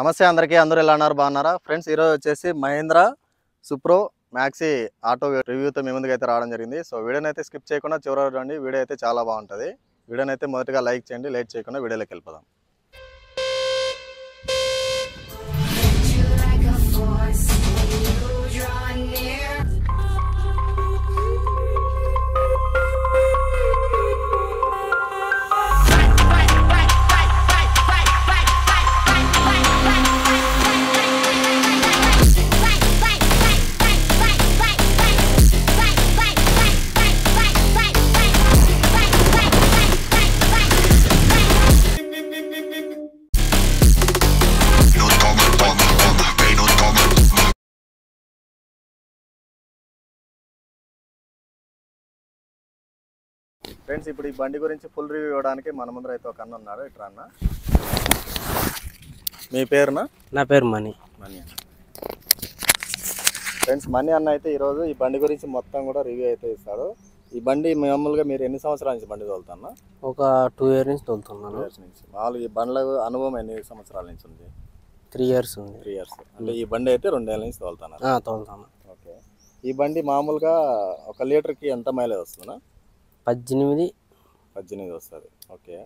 నమస్తే అందరికీ. అందరూ ఎలా ఉన్నారు? బాగున్నారా? ఫ్రెండ్స్, ఈరోజు వచ్చేసి మహీంద్రా సుప్రో మ్యాక్సీ ఆటో రివ్యూతో మీ ముందుకైతే రావడం జరిగింది. సో వీడియోని అయితే స్కిప్ చేయకుండా చివరి వరకు రండి. వీడియో అయితే చాలా బాగుంటుంది. వీడియోని అయితే మొదటిగా లైక్ చేయండి. లేట్ చేయకుండా వీడియోలోకి వెళ్ళిపోదాం. ఫ్రెండ్స్, ఇప్పుడు ఈ బండి గురించి ఫుల్ రివ్యూ ఇవ్వడానికి మన ముందర అయితే ఒక అన్న ఉన్నాడు. ఇట్లా అన్న, మీ పేరునా? నా పేరు మనీ. ఫ్రెండ్స్, మనీ అన్న అయితే ఈరోజు ఈ బండి గురించి మొత్తం కూడా రివ్యూ అయితే ఇస్తాడు. ఈ బండి మామూలుగా మీరు ఎన్ని సంవత్సరాల నుంచి బండి తోలుతున్నా? ఒక 2 years నుంచి తోలుతున్నాను. 2 years నుంచి. మామూలుగా ఈ బండ్ల అనుభవం ఎన్ని సంవత్సరాల నుంచి ఉంది? 3 years ఉంది. 3 years. అంటే ఈ బండి అయితే 2 ఏళ్ళ నుంచి తోలుతున్నారు? తోలుతాను. ఓకే. ఈ బండి మామూలుగా 1 లీటర్కి ఎంత మైలేజ్ వస్తుందా? 18 వస్తుంది. ఓకే.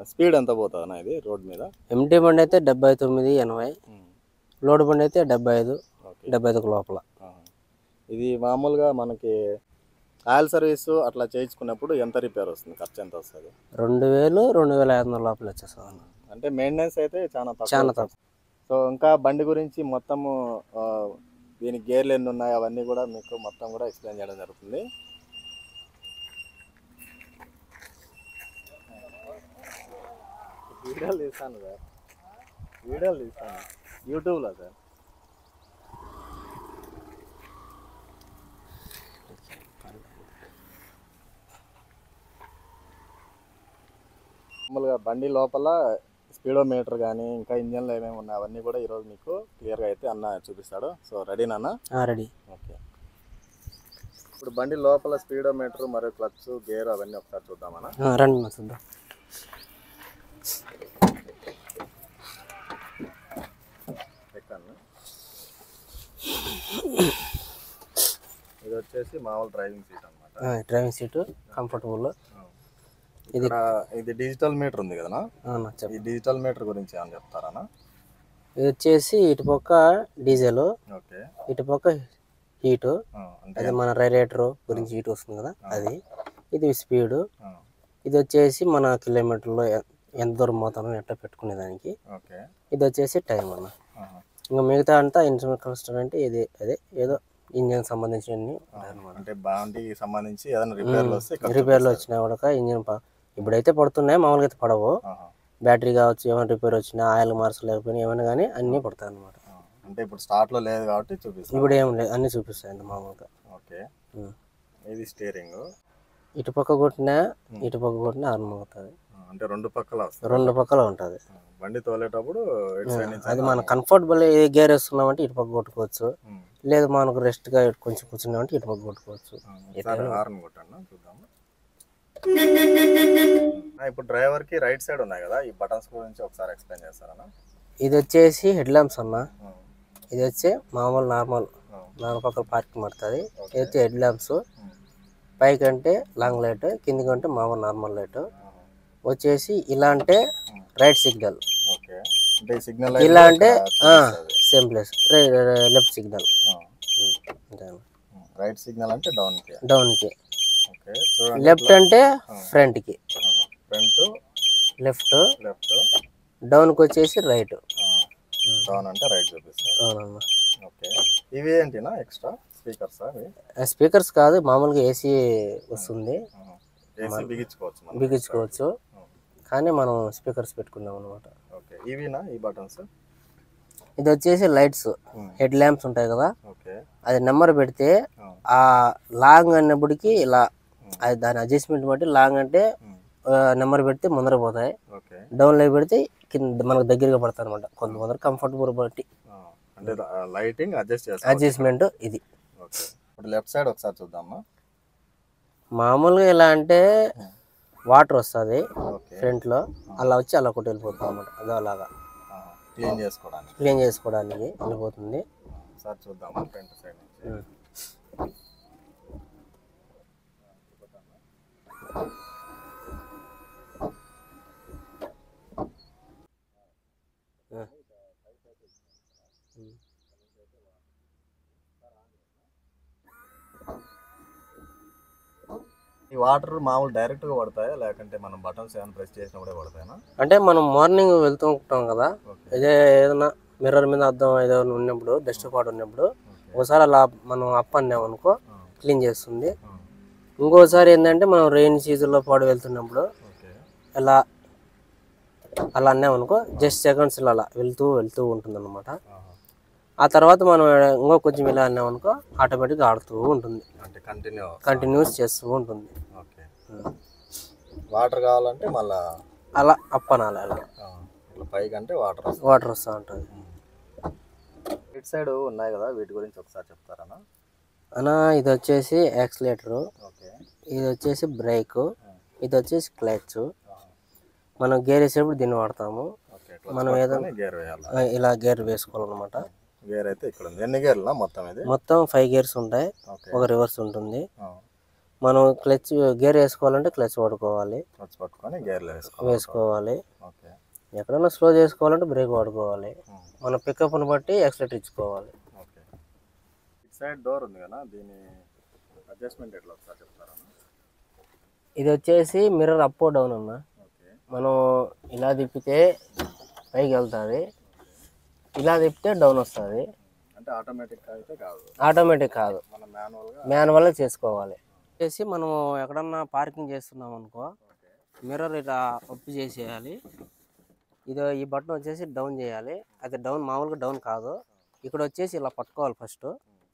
స్పీడ్ ఎంత పోతుందన్నా ఇది రోడ్ మీద? ఎంటీ బండి అయితే 79, 80. లోడ్ బండి అయితే 75, 75 లోపల. ఇది మామూలుగా మనకి ఆయిల్ సర్వీసు అట్లా చేయించుకున్నప్పుడు ఎంత రిపేర్ వస్తుంది? ఖర్చు ఎంత వస్తుంది? 2000, 2500 లోపల వచ్చేస్తుంది. అంటే మెయింటెనెన్స్ అయితే చాలా తక్కువ. సో ఇంకా బండి గురించి మొత్తము దీనికి గేర్లు ఎన్ని ఉన్నాయి అవన్నీ కూడా మీకు మొత్తం కూడా ఎక్స్ప్లెయిన్ చేయడం జరుగుతుంది. వీడియోలు తీస్తాను సార్, వీడియోలు తీస్తాను యూట్యూబ్లో సార్. మామూలుగా బండి లోపల స్పీడోమీటర్ కానీ ఇంకా ఇంజన్లో ఏమేమి ఉన్నాయి అవన్నీ కూడా ఈరోజు మీకు క్లియర్గా అయితే అన్న చూపిస్తాడు. సో రెడీనా? రెడీ. ఓకే. ఇప్పుడు బండి లోపల స్పీడోమీటర్ మరియు క్లచ్ గేర్ అవన్నీ ఒకసారి చూద్దామన్నా. రండి చూద్దాం. ఇది వచ్చేసి మామూలు డ్రైవింగ్ సీట్ అన్నమాట. Driving seat comfortable. ఇది డిజిటల్ మీటర్ ఉంది కదా? ఈ డిజిటల్ మీటర్ గురించి ఏమని చెప్తారా? ఇది వచ్చేసి ఇటుపక్క డీజిల్, ఓకే, ఇటుపక్క హీటు. అది మన రేడియేటర్ గురించి హీట్ వస్తుంది కదా అది. ఇది స్పీడు. ఇది వచ్చేసి మన కిలోమీటర్లో ఎంత దూరం పోతానో ఎట్లా పెట్టుకునేదానికి. ఇది వచ్చేసి టైం అన్న. ఇంకా మిగతా అంతా ఇన్స్ట్రుమెంట్ కన్స్ట్రక్షన్ అంటే ఇది అదే ఏదో ఇంజన్ సంబంధించినవి అంటే బండికి సంబంధించి ఏదైనా రిపేర్లు వచ్చినా కూడా ఇంజన్ ఇప్పుడైతే పడుతున్నాయి, మామూలుగా అయితే పడవు. బ్యాటరీ కావచ్చు, ఏమైనా రిపేర్ వచ్చినా, ఆయిల్ మార్చలేకపోయినా ఏమైనా కానీ అన్నీ పడతాయి అన్నమాట. అంటే ఇప్పుడు స్టార్ట్లో లేదు కాబట్టి చూపిస్తాయి. ఇప్పుడు ఏం లేదు, అన్నీ చూపిస్తాయి మామూలుగా. ఓకే. ఇది స్టీరింగ్. ఇటుపక్క కొట్టినా ఇటుపక్క కొట్టినా ఆర్మ్ అవుతుంది. అంటే రెండు పక్కల ఉంటుంది. బండి తోలేటప్పుడు అది మన కంఫర్టబుల్ గేర్ వేస్తున్నామంటే ఇటుపక్క కొట్టుకోవచ్చు, లేదు మనకు రెస్ట్గా కొంచెం కూర్చున్నామంటే ఇటుపక్క కొట్టుకోవచ్చు. ఇప్పుడు డ్రైవర్ కి రైట్ సైడ్ ఉన్నాయి కదా, ఈ బటన్స్ గురించి ఒకసారి ఎక్స్ప్లెయిన్ చేస్తారా? ఇది వచ్చేసి హెడ్ ల్యాంప్స్ అన్న. ఇది వచ్చి మామూలు నార్మల్ పక్కల పార్కింగ్ పడుతుంది. ఇది వచ్చి హెడ్ ల్యాంప్స్. పైకి అంటే లాంగ్ లైట్, కిందికి అంటే మామూలు నార్మల్ లైట్. వచ్చేసి ఇలా అంటే రైట్ సిగ్నల్, ఇలా అంటే same place left signal. Right signal అంటే డౌన్ కి, లెఫ్ట్ అంటే ఫ్రంట్ కి, లెఫ్ట్ డౌన్ కి వచ్చేసి రైట్. డౌన్ అంటే రైట్ చూపిస్తారు. అవునమ్మా. ఓకే. ఇవి ఏంటినా ఎక్స్ట్రా స్పీకర్స్? స్పీకర్స్ కాదు, మామూలుగా ఏసీ వస్తుంది, బిగించుకోవచ్చు. కానీ మనం స్పీకర్స్ పెట్టుకున్నాం అనమాట. ఈ బటన్స్ ఇది వచ్చేసి లైట్స్, హెడ్ ల్యాంప్స్ ఉంటాయి కదా, అది నెంబర్ పెడితే ఆ లాంగ్ అన్నప్పటికీ ఇలా అది దాని అడ్జస్ట్మెంట్ బట్టి లాంగ్ అంటే నెంబర్ పెడితే ముందర పోతాయి, డౌన్ లో పెడితే కింద మనకు దగ్గరగా పడతాయి అనమాట. కొంతమంది కంఫర్టబుల్ బట్టి అడ్జస్ట్మెంట్ ఇది. లెఫ్ట్ సైడ్ ఒకసారి చూద్దామా. మామూలుగా ఎలా అంటే వాటర్ వస్తుంది ఫ్రంట్ లో, అలా వచ్చి అలా కొట్టి వెళ్ళిపోతాం అన్నమాట. అదో అలాగా క్లీన్ చేసుకోవడానికి వెళ్ళిపోతుంది. ఒకసారి చూద్దాం ఫ్రంట్ సైడ్ నుంచి. ఈ వాటర్ మామూలు డైరెక్ట్గా పడతాయా లేకంటే మనం బటన్స్ ఏమైనా ప్రెస్ చేసినప్పుడే పడతాయనా? అంటే మనం మార్నింగ్ వెళ్తూ ఉంటాం కదా, ఇదే ఏదైనా మిర్రర్ మీద అద్దం ఏదైనా ఉన్నప్పుడు, డస్ట్ పాటు ఉన్నప్పుడు ఒకసారి అలా మనం అప్ అన్నామనుకో క్లీన్ చేస్తుంది. ఇంకోసారి ఏంటంటే మనం రెయిన్ సీజన్లో పాడు వెళ్తున్నప్పుడు అలా అన్నామనుకో జస్ట్ సెకండ్స్ అలా వెళ్తూ ఉంటుంది అనమాట. ఆ తర్వాత మనం ఇంకో కొంచెం ఇలా అన్నామనుకో ఆటోమేటిక్గా ఆడుతూ ఉంటుంది, కంటిన్యూస్ చేస్తూ ఉంటుంది. వాటర్ కావాలంటే మళ్ళీ అలా అప్ అనాలి, అలా పైకి అంటే వాటర్ వస్తూ ఉంటుంది. ఇటు సైడ్ ఉన్నాయి కదా, వీటి గురించి ఒకసారి చెప్తారా అన్నా? ఇది వచ్చేసి యాక్సిలేటరు, ఇది వచ్చేసి బ్రేక్, ఇది వచ్చేసి క్లచ్. మనం గేర్ వేసేటప్పుడు దీన్ని వాడతాము. మనం ఏదైనా ఇలా గేర్ వేసుకోవాలన్నమాట. గేర్ అయితే ఇక్కడ ఉంది. ఎన్ని గేర్లు మొత్తం 5 గేర్స్ ఉంటాయి, ఒక రివర్స్ ఉంటుంది. మనం క్లచ్ గేర్ వేసుకోవాలంటే క్లచ్ వాడుకోవాలి, వేసుకోవాలి. ఎక్కడైనా స్లో చేసుకోవాలంటే బ్రేక్ వాడుకోవాలి. మన పికప్ని బట్టి యాక్సిలేటర్ ఇచ్చుకోవాలి. సైడ్ డోర్ ఉంది కదా, దీని అడ్జస్ట్మెంట్ ఎట్లా ఒకసారి చెప్తారా? ఇది వచ్చేసి మిర్రర్ అప్ డౌన్ అన్న. మనం ఇలా తిప్పితే పైకి వెళ్తుంది, ఇలా తిప్పితే డౌన్ వస్తుంది. అంటే ఆటోమేటిక్ కాదు, మాన్యువల్గా చేసుకోవాలి. చేసి మనం ఎక్కడన్నా పార్కింగ్ చేస్తున్నాం అనుకో, మిర్రర్ ఇలా అప్ చేసేయాలి. ఈ బటన్ వచ్చేసి డౌన్ చేయాలి. అది డౌన్ మామూలుగా డౌన్ కాదు, ఇక్కడ వచ్చేసి ఇలా పట్టుకోవాలి. ఫస్ట్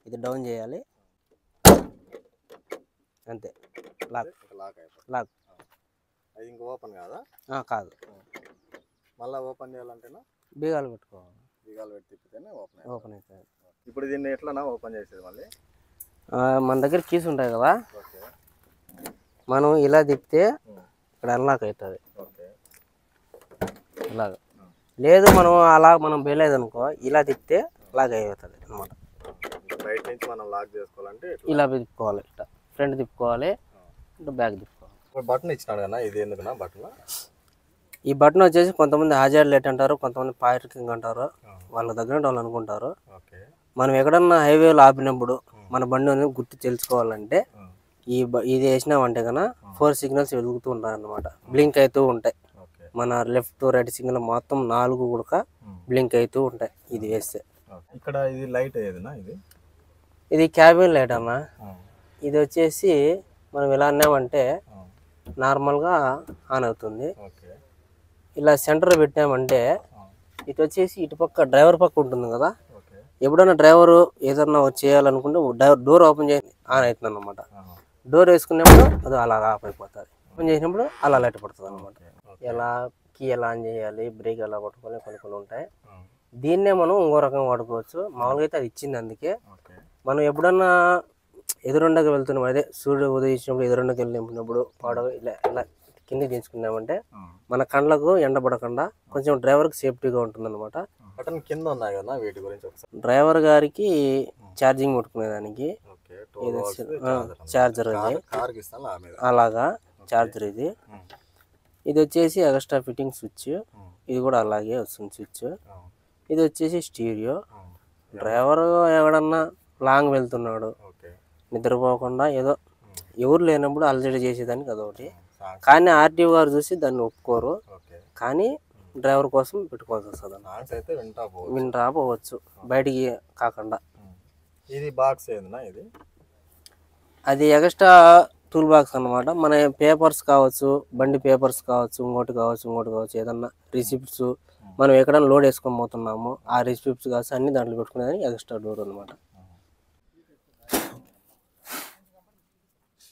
ఇది డౌన్ చేయాలి, అంతే. లాక్ అది ఇంకా ఓపెన్ కాదా? కాదు, మళ్ళీ ఓపెన్ చేయాలంటేనా బీగాలు పెట్టుకోవాలి. బీగాలు పెట్టి తిప్పితేనే ఓపెన్ అవుతుంది. ఇప్పుడు దీన్ని ఎట్లా ఓపెన్ చేసేది? మళ్ళీ మన దగ్గర కీస్ ఉంటాయి కదా, మనం ఇలా తిప్పితే ఇక్కడ అన్లాక్ అవుతుంది. ఇలాగ లేదు, మనం వేయలేదు అనుకో, ఇలా తిప్పితే లాక్ అయిపోతుంది అనమాట. బయట నుంచి మనం లాక్ చేసుకోవాలంటే ఇలా తిప్పుకోవాలి, ఇట్లా ఫ్రంట్ తిప్పుకోవాలి, ఇట్లా బ్యాక్ తిప్పుకోవాలి. బటన్ ఇచ్చినాడు కదా, ఇది ఎందుకునా బటన్? ఈ బటన్ వచ్చేసి కొంతమంది హాజర్ లైట్ అంటారు, కొంతమంది పార్కింగ్ అంటారు, వాళ్ళ దగ్గర వాళ్ళు అనుకుంటారు. మనం ఎక్కడన్నా హైవేలో ఆపినప్పుడు మన బండి అనేది గుర్తు తెలుసుకోవాలంటే ఇది వేసినామంటే కన్నా 4 సిగ్నల్స్ వెలుగుతూ ఉంటాయి అన్నమాట, బ్లింక్ అవుతూ ఉంటాయి. మన లెఫ్ట్ రైట్ సిగ్నల్ మొత్తం 4 కూడా బ్లింక్ అవుతూ ఉంటాయి ఇది వేస్తే. ఇక్కడ ఇది లైట్ ఏదైనా ఇది క్యాబిన్ లైట్ అన్న. ఇది వచ్చేసి మనం ఇలా అన్నామంటే నార్మల్గా ఆన్ అవుతుంది. ఇలా సెంటర్ పెట్టామంటే ఇది వచ్చేసి ఇటుపక్క డ్రైవర్ పక్క ఉంటుంది కదా, ఎప్పుడైనా డ్రైవరు ఏదన్నా చేయాలనుకుంటే డోర్ ఓపెన్ చేసి ఆన్ అవుతుంది అనమాట. డోర్ వేసుకున్నప్పుడు అది అలా ఆఫ్ అయిపోతుంది, ఓపెన్ చేసినప్పుడు అలా లైట్ పడుతుంది అనమాట. ఎలా కీ ఎలా ఆన్ చేయాలి, బ్రేక్ ఎలా పట్టుకోవాలి, కొన్ని ఉంటాయి. దీన్నే మనం ఇంకో రకంగా వాడుకోవచ్చు. మామూలుగా అయితే అది ఇచ్చింది, అందుకే మనం ఎప్పుడన్నా ఎదురుండగా వెళ్తున్నాం, అదే సూర్యుడు ఉదయించినప్పుడు ఎదురుండకి వెళ్ళినప్పుడు పాడవ ఇలా కిందికి దించుకున్నామంటే మన కళ్ళకు ఎండబడకుండా కొంచెం డ్రైవర్కి సేఫ్టీగా ఉంటుంది అనమాట. బటన్ కింద ఉన్నాయి కదా, వీటి గురించి డ్రైవర్ గారికి ఛార్జింగ్ పెట్టుకునేదానికి ఛార్జర్, అలాగా ఛార్జర్. ఇది వచ్చేసి ఎక్స్ట్రా ఫిట్టింగ్ స్విచ్, ఇది కూడా అలాగే వస్తుంది స్విచ్. ఇది వచ్చేసి స్టీరియో. డ్రైవర్ ఎవడన్నా లాంగ్ వెళ్తున్నాడు, నిద్రపోకుండా ఏదో ఎవరు లేనప్పుడు అలజడి చేసేదానికి అదొకటి. కానీ ఆర్టీఓ గారు చూసి దాన్ని ఒప్పుకోరు, కానీ డ్రైవర్ కోసం పెట్టుకోవాల్సి వస్తుంది అన్న. వింటా పోవచ్చు బయటికి కాకుండా. ఇది బాక్స్ ఏదైనా ఇది అది ఎక్స్ట్రా టూల్ బాక్స్ అనమాట. మన పేపర్స్ కావచ్చు, బండి పేపర్స్ కావచ్చు, ఇంకోటి కావచ్చు, ఏదన్నా రిసిప్ట్స్ మనం ఎక్కడైనా లోడ్ వేసుకొని పోతున్నాము, ఆ రిసిప్ట్స్ కావచ్చు అన్ని దాంట్లో పెట్టుకునేదానికి ఎక్స్ట్రా డోర్ అనమాట.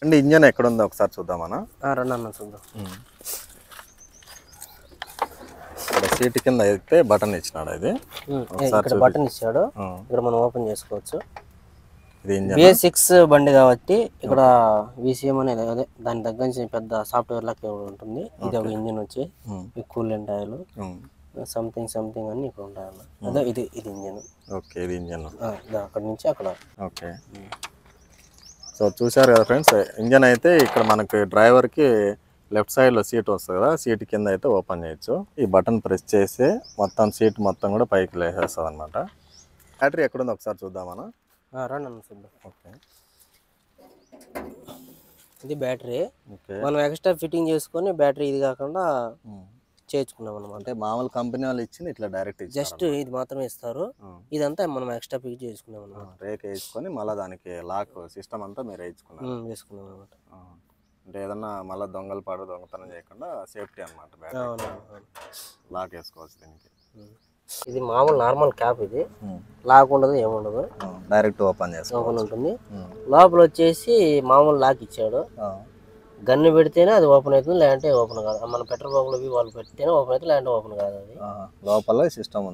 అండి ఇంజన్ ఎక్కడ ఉందో ఒకసారి చూద్దామన్నా? రండి అన్న చూద్దాం. సీట్ కింద అయితే బటన్ ఇచ్చినాడు, ఇది ఇక్కడ బటన్ ఇచ్చాడు, ఇక్కడ మనం ఓపెన్ చేసుకోవచ్చు. BS6 బండి కాబట్టి ఇక్కడ VCM అనేది అదే దాని దగ్గర నుంచి పెద్ద సాఫ్ట్వేర్ లాగా ఉంటుంది. ఇది ఒక ఇంజిన్ వచ్చి కూలెంట్ ఆయిల్, సంథింగ్ అన్ని ఇక్కడ ఉంటాయన్న. అదే ఇది ఇంజన్. ఓకే, ఇది ఇంజన్. అక్కడ నుంచి అక్కడ. ఓకే, సో చూసారు కదా ఫ్రెండ్స్, ఇంజన్ అయితే ఇక్కడ మనకి డ్రైవర్కి లెఫ్ట్ సైడ్లో సీట్ వస్తుంది కదా, సీట్ కింద అయితే ఓపెన్ చేయొచ్చు. ఈ బటన్ ప్రెస్ చేసి మొత్తం సీట్ మొత్తం కూడా పైకి లేసేస్తుంది అనమాట. బ్యాటరీ ఎక్కడుందో ఒకసారి చూద్దామన్నా. రండి అన్న చూద్దాం. ఓకే, ఇది బ్యాటరీ. ఓకే, మనం ఎక్స్ట్రా ఫిట్టింగ్ చేసుకొని బ్యాటరీ ఇది కాకుండా చేయించుకున్నాం అనమాట. అంటే మామూలు కంపెనీ వాళ్ళు ఇచ్చింది ఇట్లా డైరెక్ట్ జస్ట్ ఇది మాత్రమే ఇస్తారు. ఇదంతా మనం ఎక్స్ట్రా ఫిట్ చేసుకున్నాం అనమాట. రేక్ వేసుకొని మళ్ళీ దానికి లాక్ సిస్టమ్ అంతా మీరు వేసుకున్నాం అనమాట. అంటే ఏదన్నా మళ్ళీ దొంగతనం చేయకుండా సేఫ్టీ అనమాట. లాక్ వేసుకోవచ్చు దీనికి. ఇది మామూలు నార్మల్ క్యాప్. ఇది లాక్ ఉండదు, ఏముండదు, డైరెక్ట్ ఓపెన్ ఉంటుంది. లోపల వచ్చేసి మామూలు లాక్ ఇచ్చాడు. గన్ను పెడితేనే అది ఓపెన్ అవుతుంది, లేదంటే ఓపెన్ కాదు. మన పెట్రోల్ బంకులు వాళ్ళు పెడితేనే ఓపెన్ అవుతుంది, లేదంటే ఓపెన్ కాదు. అది లోపల సిస్టమ్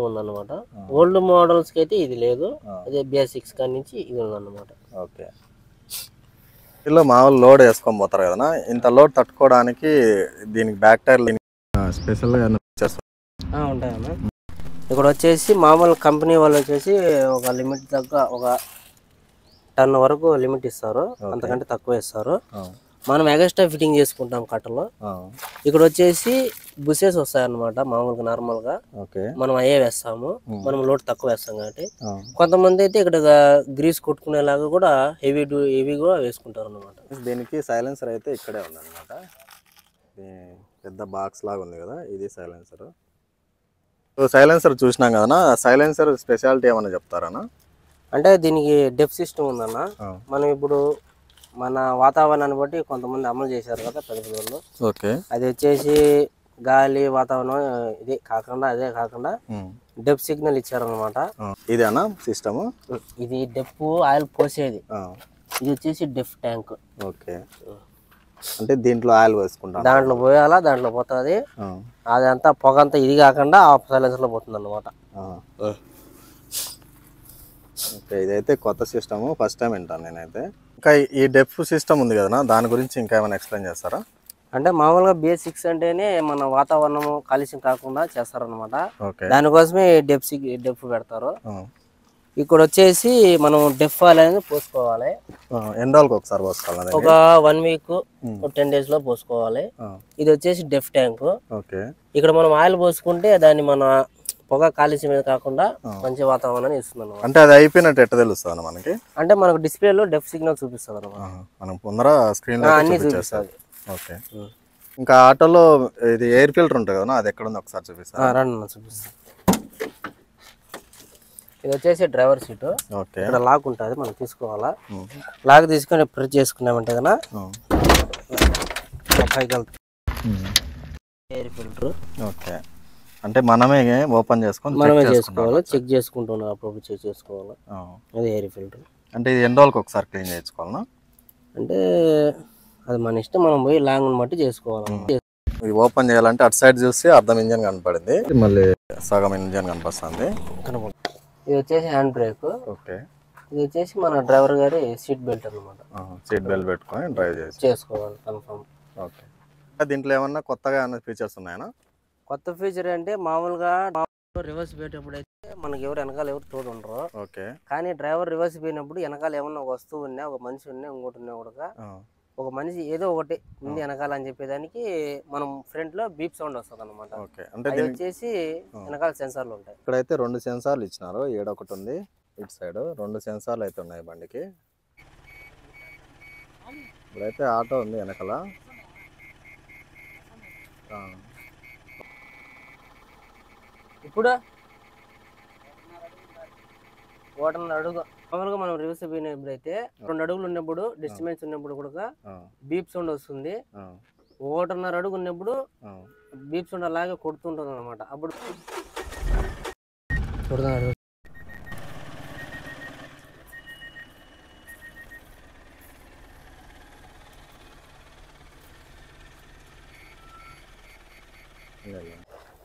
ఉందన్నమాట. ఓల్డ్ మోడల్స్ కి అయితే ఇది లేదు. అదే BS6 కాడి నుంచి ఇది ఉందన్నమాట. ఓకే, ఇలా మామూలు లోడ్ వేసుకొని పోతారు కదా, ఇంత లోడ్ తట్టుకోవడానికి దీనికి బ్యాక్ టైర్ స్పెషల్గా ఉంటాయన్న. ఇక్కడ వచ్చేసి మామూలు కంపెనీ వాళ్ళు వచ్చేసి ఒక లిమిట్ దగ్గర ఒక టన్ వరకు లిమిట్ ఇస్తారు, అంతకంటే తక్కువ ఇస్తారు. మనం ఎక్స్ట్రా ఫిట్టింగ్ చేసుకుంటాం కట్టలో. ఇక్కడ వచ్చేసి బుసెస్ వస్తాయి అన్నమాట. మామూలుగా నార్మల్ గా మనం అయ్యే వేస్తాము, మనం లోడ్ తక్కువ వేస్తాం కాబట్టి. కొంతమంది అయితే ఇక్కడ గ్రీస్ కొట్టుకునేలాగా కూడా హెవీ కూడా వేసుకుంటారు అన్నమాట. దీనికి సైలెన్సర్ అయితే ఇక్కడే ఉంది అనమాట. పెద్ద బాక్స్ లాగా ఉంది కదా, ఇది సైలెన్సర్. సైలెన్సర్ చూసినాం కదా, సైలెన్సర్ స్పెషాలిటీ ఏమన్నా చెప్తారనా? అంటే దీనికి డెప్ సిస్టమ్ ఉందన్న. మనం ఇప్పుడు మన వాతావరణాన్ని బట్టి కొంతమంది అమలు చేశారు కదా పెద్ద పిల్లలు. ఓకే, అది వచ్చేసి గాలి వాతావరణం అదే కాకుండా డెప్ సిగ్నల్ ఇచ్చారనమాట. ఇదేనా సిస్టమ్? ఇది డెప్ ఆయిల్ పోసేది. ఇది వచ్చేసి డెప్ ట్యాంక్. ఓకే, అంటే దీంట్లో ఆయిల్ వేసుకుంటాం, దాంట్లో పోయాలా, దాంట్లో పోతుంది. అదంతా పొగ అంతా ఇది కాకుండా ఆ సైలెన్సర్ లో పోతుంది అన్నమాట. ఓకే, ఇదైతే కొత్త సిస్టమ్, ఫస్ట్ టైం వింటాను నేనైతే. ఇంకా ఈ డెప్ సిస్టమ్ ఉంది కదా, దాని గురించి ఇంకా ఏమైనా ఎక్స్ప్లెయిన్ చేస్తారా? అంటే మామూలుగా BS6 అంటేనే మన వాతావరణం కాలుష్యం కాకుండా చేస్తారనమాట. ఓకే, దానికోసమే డెప్ పెడతారు. ఇక్కడ వచ్చేసి మనం డెప్ ఆయిల్ అనేది పోసుకోవాలి. ఎన్ని రోజులకు ఒకసారి పోసుకోవాలి? ఒక 1 వీక్ 10 days లో పోసుకోవాలి. ఇది వచ్చేసి డెప్ ట్యాంక్. ఓకే, ఇక్కడ మనం ఆయిల్ పోసుకుంటే దాన్ని మన పొగ కాలుష్యం మీద కాకుండా మంచి వాతావరణాన్ని ఇస్తుంది అన్నమాట. అంటే అది అయిపోయినట్టు ఎట్ట తెలుస్తుంది మనకి? అంటే మనకు డిస్ప్లేలో డెప్ సిగ్నల్ చూపిస్తుంది అన్నమాట. మనం ముందర స్క్రీన్ అన్ని చూపిస్తుంది. ఓకే, ఇంకా ఆటోలో ఇది ఎయిర్ ఫిల్టర్ ఉంటుంది కదా, అది ఎక్కడ ఉంది ఒకసారి చూపిస్తాను. రండి చూపిస్తాను. ఇది వచ్చేసి డ్రైవర్ సీట్. ఓకే, ఇక్కడ లాక్ ఉంటుంది, మనం తీసుకోవాలా. లాక్ తీసుకొని ప్రెస్ చేసుకున్నామంటే కదా పైకి ఎయిర్ ఫిల్టర్. ఓకే, అంటే మనమే ఓపెన్ చేసుకొని చేసుకోవాలి, చెక్ చేసుకుంటున్నాం, అప్పుడు చెక్ చేసుకోవాలి. అది ఎయిర్ ఫిల్టర్. అంటే ఇది ఎన్ని రోజులకు ఒకసారి క్లీన్ చేసుకోవాలన్నా? అంటే అది మన ఇష్టం, మనం పోయి లాంగ్ బట్టి చేసుకోవాలి. ఇది ఓపెన్ చేయాలంటే అటు సైడ్ చూస్తే అర్ధం ఇంజన్ కనపడింది, మళ్ళీ సగం ఇంజన్ కనిపిస్తుంది. ఇది వచ్చేసి హ్యాండ్ బ్రేక్. ఓకే, ఇది వచ్చేసి మన డ్రైవర్ గారి సీట్ బెల్ట్ అనమాట. సీట్ బెల్ట్ పెట్టుకొని డ్రైవ్ చేసుకోవాలి కన్ఫర్మ్. ఓకే, దీంట్లో ఏమన్నా కొత్తగా ఏమైనా ఫీచర్స్ ఉన్నాయా? కొత్త ఫీచర్ అంటే మామూలుగా రివర్స్ పోయేటప్పుడు అయితే మనకి వెనకాల ఎవరు తోడు ఉండరు. ఓకే, కానీ డ్రైవర్ రివర్స్ పోయినప్పుడు వెనకాల ఏమన్నా ఒక వస్తువు ఉన్నా, ఒక మనిషి ఉన్నా, ఇంకోటి ఉన్నా కూడా ఒక మనిషి ఏదో ఒకటి ఉంది వెనకాల అని చెప్పేదానికి మనం ఫ్రంట్ లో బీప్ సౌండ్ వస్తుంది అనమాట. అది వచ్చేసి వెనకాల సెన్సార్లు ఉంటాయి. ఇక్కడైతే 2 సెన్సార్లు ఇచ్చినారు, ఒకటి ఉంది ఇటు సైడ్, 2 సెన్సార్లు అయితే ఉన్నాయి బండికి. ఇప్పుడైతే ఆటో ఉంది వెనకాల. ఇప్పుడు 1.5 అడుగు మామూలుగా మనం రివర్స్ పోయినప్పుడు అయితే 2 అడుగులు ఉన్నప్పుడు డిస్టెన్స్ ఉన్నప్పుడు కూడా బీప్ సౌండ్ వస్తుంది. 1.5 అడుగు ఉన్నప్పుడు బీప్ సౌండ్ అలాగే కొడుతుంటుంది అనమాట. అప్పుడు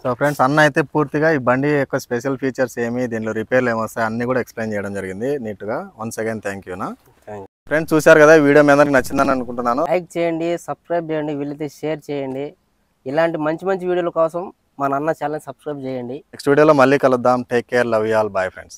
సో ఫ్రెండ్స్, అన్న అయితే పూర్తిగా ఈ బండి యొక్క స్పెషల్ ఫీచర్స్ ఏమి, దీనిలో రిపేర్లు ఏమొస్తాయి అన్ని కూడా ఎక్స్ప్లెయిన్ చేయడం జరిగింది నీట్గా. Once again thank you. Friends చూశారు కదా, వీడియో మీ అందరికి నచ్చిందని అనుకుంటున్నాను. లైక్ చేయండి, సబ్స్క్రైబ్ చేయండి, వీలైతే షేర్ చేయండి. ఇలాంటి మంచి మంచి వీడియోల కోసం మా నాన్న ఛానల్ సబ్స్క్రైబ్ చేయండి. నెక్స్ట్ వీడియోలో మళ్ళీ కలుద్దాం. Take care, love you all, bye friends.